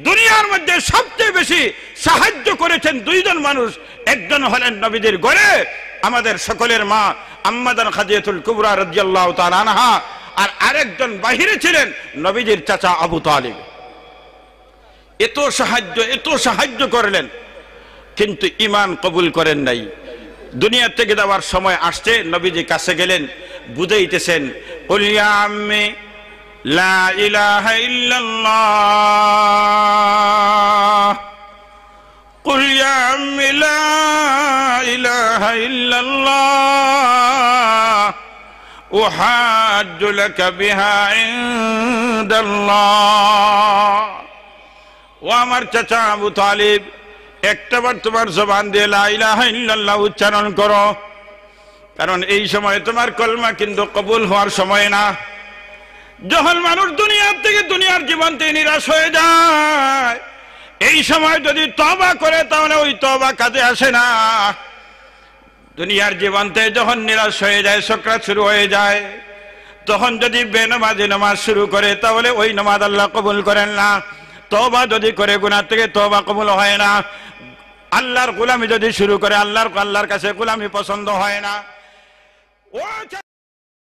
দুনিয়ার মধ্যে সবচেয়ে বেশি সাহায্য করেছেন দুইজন মানুষ, একজন হলেন নবীদের ঘরে আমাদের সকলের মা আম্মাদান খাদিজাতুল কুবরা রাদিয়াল্লাহু তাআলা আনহা, আর আরেকজন বাহিরে ছিলেন নবীজির চাচা আবু তালিব। এত সাহায্য করলেন, কিন্তু ঈমান কবুল করেন নাই। দুনিয়া থেকে যাওয়ার সময় আসছে, নবীজি কাছে গেলেন, বুঝাইতেছেন, কুল ইয়া আম্মি লা ইলাহা ইল্লাল্লাহ, কুল ইয়া আম্মি লা ইলাহা ইল্লাল্লাহ উহাজ্জু লাকা বিহা ইনদাল্লাহ। ও আমার চাচা আবু তালিব, একটাবার তোমার জবান দিয়ে লা ইলাহা ইল্লাল্লাহ উচ্চারণ করো, কারণ এই সময় তোমার কলমা কিন্তু কবুল হওয়ার সময় না। যখন মানুষ দুনিয়ার থেকে দুনিয়ার জীবন থেকে নিরাশ হয়ে যায়, এই সময় যদি তওবা করে তাহলে ওই তওবা কাজে আসে না। দুনিয়ার জীবন থেকে যখন নিরাশ হয়ে যায়, সাকরাত শুরু হয়ে যায়, তখন যদি বেনামাজি নামাজ শুরু করে তাহলে ওই নামাজ আল্লাহ কবুল করেন না। তওবা যদি করে গুনাহ থেকে তওবা কবুল হয় না। আল্লাহর গোলামি যদি শুরু করে আল্লাহর কাছে গোলামি পছন্দ হয় না। ও